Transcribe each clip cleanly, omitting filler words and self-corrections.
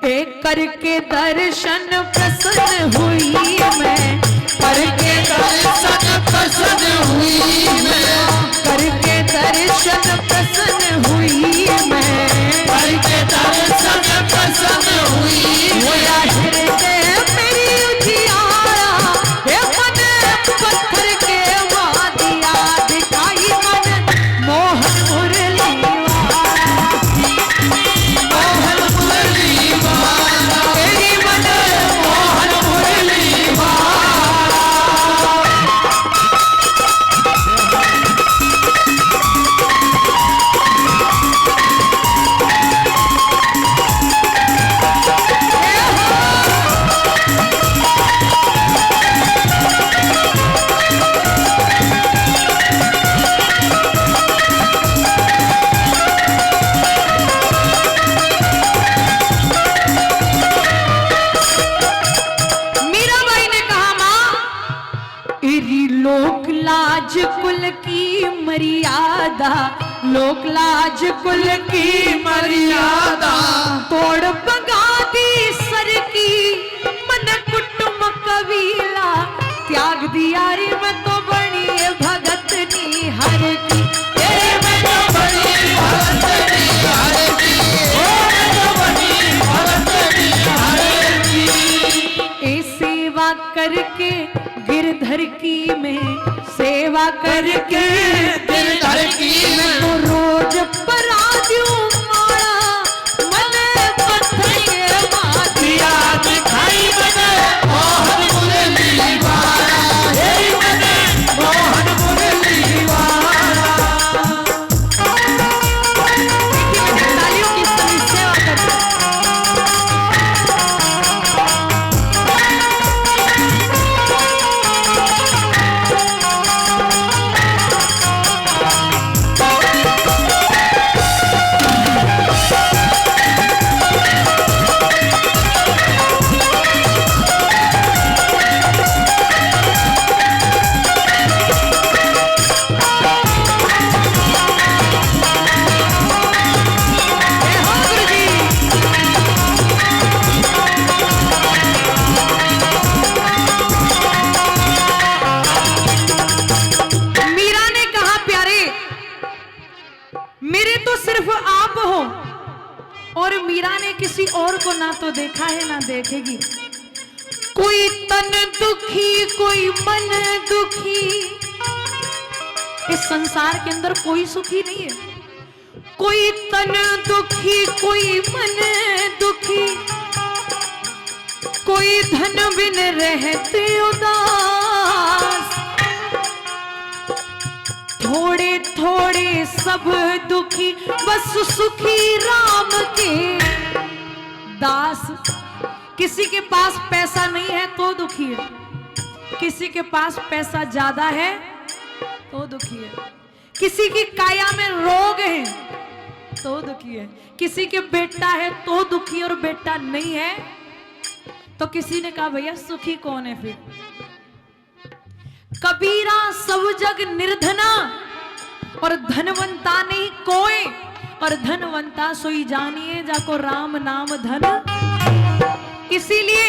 करके दर्शन प्रसन्न हुई मैं, करके दर्शन प्रसन्न हुई मैं, करके दर्शन प्रसन्न हुई मैं, करके दर्शन प्रसन्न हुई मैं। हृदय मेरी उजियारा हे मन पत्थर के वादिया दिखाई मन मोहन मुरली मर्यादा, लोक लाज कुल की मर्यादा तोड़ भगा दी सर की, मन कुटुंब कबीला त्याग दिया रे मैं तो बनी भगत निहार की, मैं तो बनी भगत निहार की, मैं तो बनी भगत निहार की। ए सेवा करके गिरधर की में, सेवा करके गिरधर की में तो रोज पराधियों मारा मन पत्थर के माथिया दिखाई मन मोहन मुरली वाला, हे मन मोहन मुरली वाला। तालियों की सेवा करते किसी और को ना तो देखा है ना देखेगी। कोई तन दुखी कोई मन दुखी, इस संसार के अंदर कोई सुखी नहीं है। कोई तन दुखी कोई मन दुखी, कोई धन बिन रहते उदास, थोड़े थोड़े सब दुखी बस सुखी राम के दास। किसी के पास पैसा नहीं है तो दुखी है, किसी के पास पैसा ज्यादा है तो दुखी है, किसी की काया में रोग है तो दुखी है, किसी के बेटा है तो दुखी और बेटा नहीं है तो किसी ने कहा भैया सुखी कौन है फिर। कबीरा सब जग निर्धना और धनवंता नहीं कोई, और धनवंता सोई जानिए जाको राम नाम धन। इसीलिए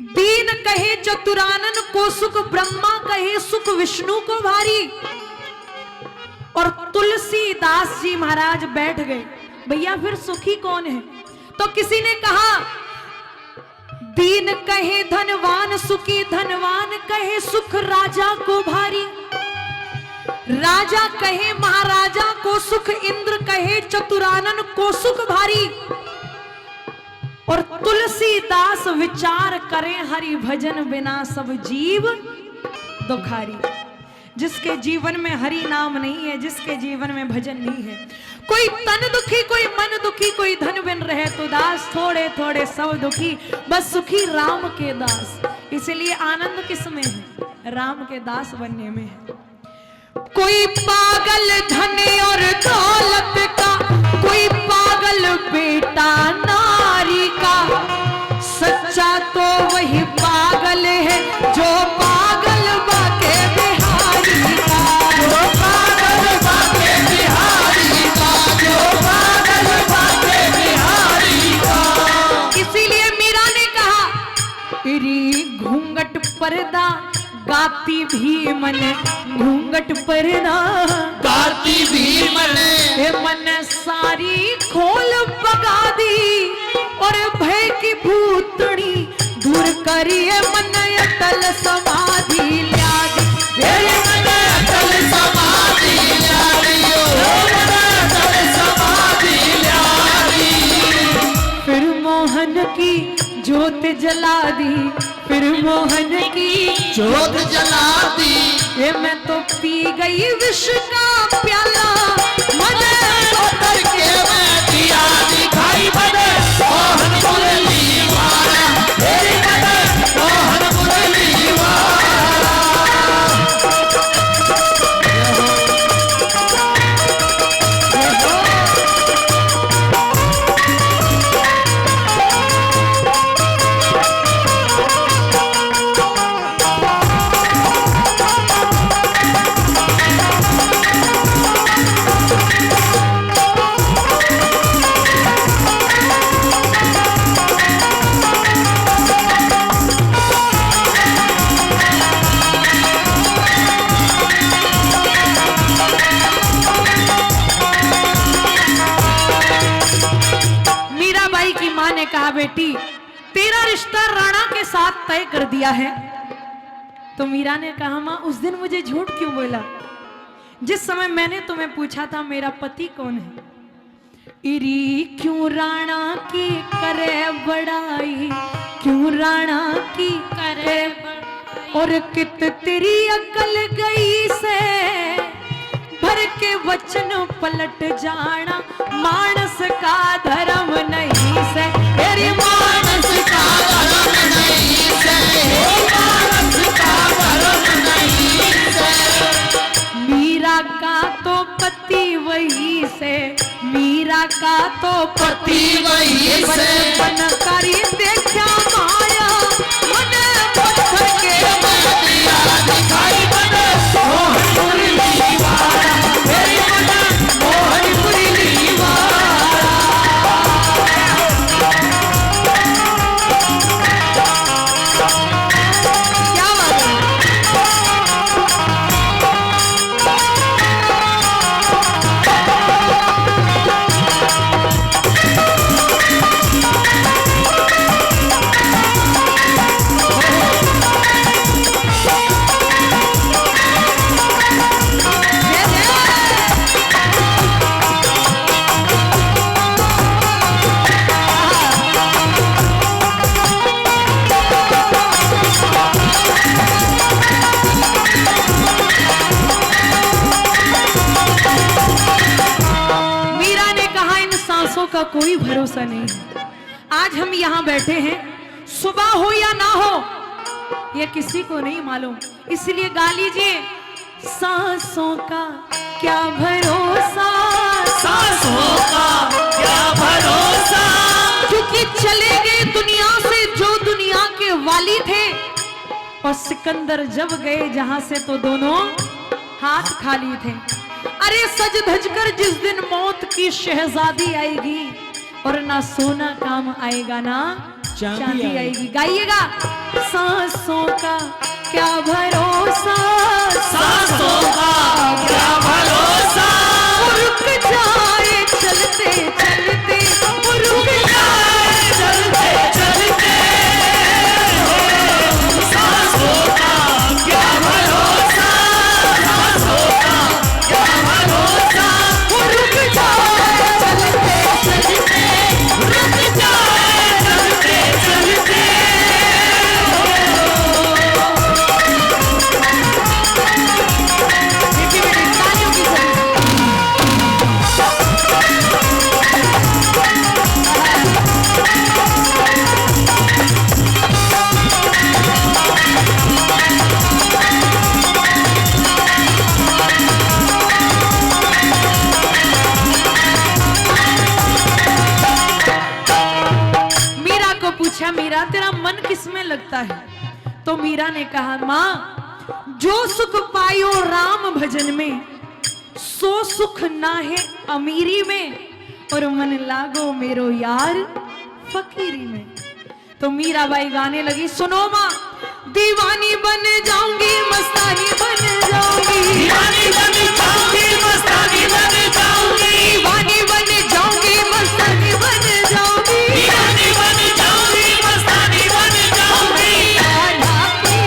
दीन कहे चतुरानन को सुख, ब्रह्मा कहे सुख विष्णु को भारी। और तुलसीदास जी महाराज बैठ गए, भैया फिर सुखी कौन है। तो किसी ने कहा दीन कहे धनवान सुखी, धनवान कहे सुख राजा को भारी, राजा कहे महाराजा को सुख, इंद्र कहे चतुरानन को सुख भारी। और तुलसीदास विचार करें हरि भजन बिना सब जीव दुखारी। जिसके जीवन में हरि नाम नहीं है, जिसके जीवन में भजन नहीं है, कोई तन दुखी कोई मन दुखी, कोई धन बिन रहे तो दास, थोड़े थोड़े सब दुखी बस सुखी राम के दास। इसलिए आनंद किस में है, राम के दास बनने में है। कोई पागल धन और दौलत का, कोई पागल बेटा नारी का, सच्चा तो वही पागल है जो पागल बाके बिहारी का, जो पागल बाके बिहारी का, जो पागल बाके बिहारी का। इरी घूंघट पर्दा गाती भी मन, घूंघट पर्दा गाती भी मन, मन सारी खोल बगा दी और भय की भूतड़ी दूर करिए मन अटल समाधि ल्या दी, मन अटल समाधि ल्या दियो, मन अटल समाधि ल्या दी। फिर मोहन की ज्योत जला दी, फिर मोहन की ज्योत जला दी। ये मैं तो पी गई विष का प्याला, मन उतर के मैं दिया दिखाई बने मोहन मुरली वाला, मेरी बने मोहन मुरली वाला। कहा बेटी तेरा रिश्ता राणा के साथ तय कर दिया है। तो मीरा ने कहा मां उस दिन मुझे झूठ क्यों बोला, जिस समय मैंने तुम्हें पूछा था मेरा पति कौन है। इरी क्यों राणा की करे बड़ाई, क्यों राणा की करे बड़ाई, और कित तेरी अकल गई से भर के वचन पलट जाना, मानस का धर्म नहीं से, तेरी मानस का धर्म नहीं से, मानस का धर्म नहीं से। मीरा का तो पति वही से, मीरा का तो पति वही से, बन करी देखा माया मन पत्थर के दिया दिखाई बने मोहन मुरली वाला, मेरी बने मोहन मुरली वाला। क्या बात है? का कोई भरोसा नहीं है। आज हम यहाँ बैठे हैं, सुबह हो या ना हो ये किसी को नहीं मालूम, इसलिए गा लीजिए सांसों का क्या भरोसा, सांसों का क्या भरोसा, क्योंकि चले गए दुनिया से जो दुनिया के वाली थे, और सिकंदर जब गए जहां से तो दोनों हाथ खाली थे। अरे सज धज कर जिस दिन मौत की शहजादी आएगी, और ना सोना काम आएगा ना चांदी आएगी। गाइएगा सांसों का क्या भरोसा, सांसों का क्या भरोसा, रुक जाए चलते चलते, रुक जाए चलते चलते, सांसों का क्या भरोसा, सांसों का क्या भरोसा, रुक जाए चलते चलते, रुक जाए चलते चलते। पूछा मीरा तेरा मन किसमें लगता है, तो मीरा ने कहा मां जो सुख पायो राम भजन में, सो सुख ना है अमीरी में, और मन लागो मेरो यार फकीरी में। तो मीराबाई गाने लगी, सुनो माँ, दीवानी बन जाऊंगी मस्तानी बन जाऊंगी, दीवानी बन जाऊंगी मस्तानी बन जाऊंगी, दीवानी बन जाऊंगी मस्तानी बन जाऊंगी, दीवानी बन जाऊंगी मस्तानी बन जाऊंगी, कान्हा की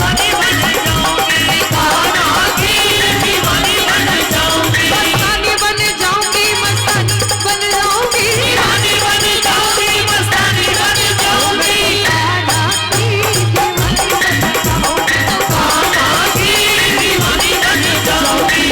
दीवानी बन जाऊंगी, कान्हा की दीवानी बन जाऊंगी, मस्तानी बन जाऊंगी मस्तानी बन जाऊंगी, दीवानी बन जाऊंगी मस्तानी बन जाऊंगी, कान्हा की दीवानी बन जाऊंगी। कान्हा की दीवानी बन जाऊंगी।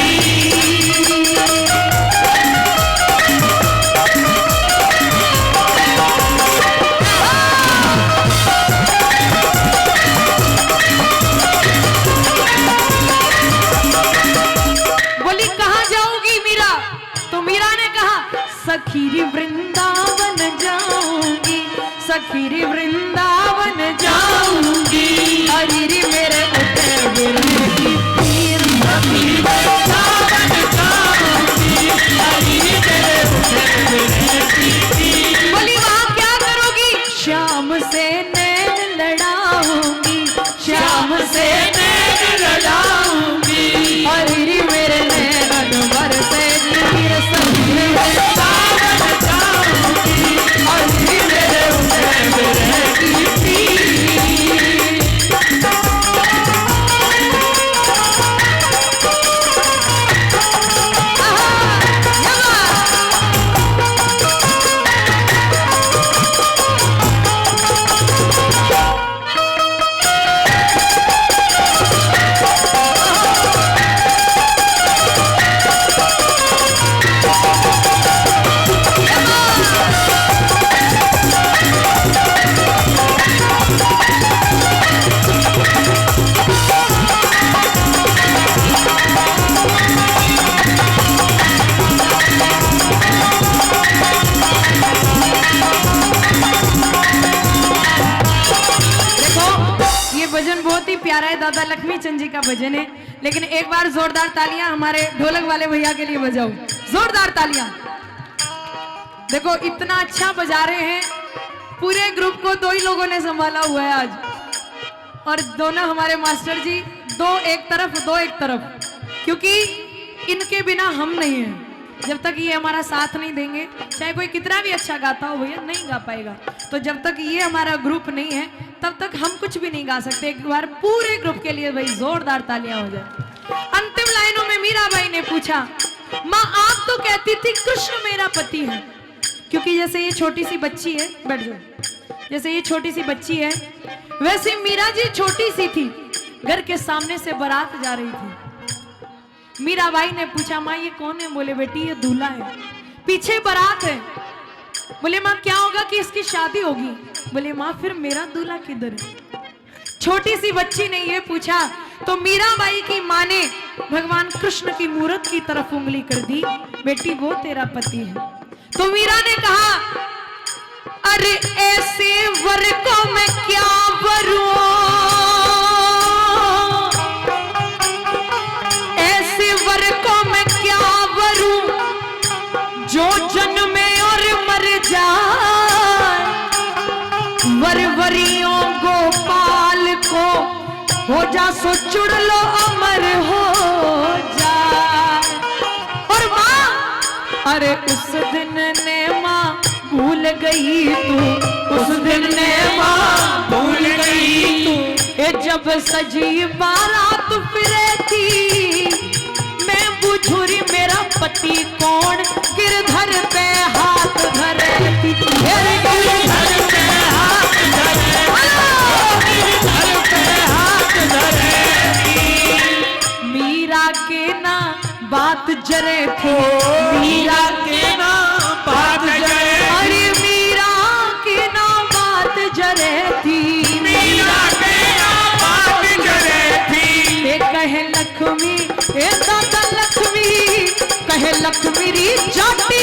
बोली कहाँ जाओगी मीरा? तो मीरा ने कहा सखीरी वृंदावन जाऊंगी, सखीरी वृंदावन जाऊंगी, हरीरी मेरे उठे बिरहे की पीर सखीरी वृंदावन जाऊंगी, हरीरी मेरे उठे बिरहे की पीर। बोली वहाँ क्या करोगी? श्याम से नैन लड़ाऊंगी, श्याम से नैन लड़ाऊंगी, हरीरी मेरे नैन बरसे नीर सखीरी वृंदावन जाऊंगी, हरीरी मेरे उठे बिरहे की पीर। भजन बहुत ही प्यारा है, दादा लक्ष्मी चंद जी का भजन है, लेकिन एक बार जोरदार तालियां हमारे ढोलक वाले भैया के लिए बजाओ, जोरदार तालियां। देखो इतना अच्छा बजा रहे हैं, पूरे ग्रुप को दो ही लोगों ने संभाला हुआ है आज, और दोनों हमारे मास्टर जी, दो एक तरफ दो एक तरफ, क्योंकि इनके बिना हम नहीं हैं। जब तक ये हमारा साथ नहीं देंगे, चाहे कोई कितना भी अच्छा गाता हो भैया, नहीं गा पाएगा। तो जब तक ये हमारा ग्रुप नहीं है, तब तक हम कुछ भी नहीं गा सकते। एक बार पूरे ग्रुप के लिए भाई जोरदार तालियां हो जाए। अंतिम लाइनों में मीराबाई ने पूछा, माँ आप तो कहती थी कृष्ण मेरा पति है, क्योंकि जैसे ये छोटी सी बच्ची है, बैठ जाओ, जैसे ये छोटी सी बच्ची है, वैसे मीरा जी छोटी सी थी, घर के सामने से बारात जा रही थी। मीराबाई ने पूछा, माँ ये कौन है? बोले बेटी ये दूल्हा है, पीछे बारात है। बोले माँ क्या होगा कि इसकी शादी होगी? बोले माँ फिर मेरा दूल्हा किधर है? छोटी सी बच्ची ने ये पूछा तो मीराबाई की माँ ने भगवान कृष्ण की मूर्त की तरफ उंगली कर दी, बेटी वो तेरा पति है। तो मीरा ने कहा, अरे ऐसे वर को मैं क्या वरूं, ऐसे वर को मैं क्या वरूं, जो जन्मे और मर जाए, वरवरियों गोपाल को हो जा सो चुड़ लो अमर हो जाए। और माँ, अरे उस दिन ने माँ भूल गई तू, उस दिन ने माँ भूल गई तू, ए जब सजी बारात फिरे थी, मैं बुझुरी मेरा पति कौन, गिरधर पे हाथ धरे थी, गिरधर पे हाथ धरे, गिरधर पे हाथ धरे। मीरा के ना बात जरे थी, मीरा के नाम बात जरे, अरे मीरा के ना बात जरे थी, मीरा के नाम बात जरे थी। ए कहे लक्ष्मी, ए दादा लक्ष्मी, कहे लक्ष्मी री जाती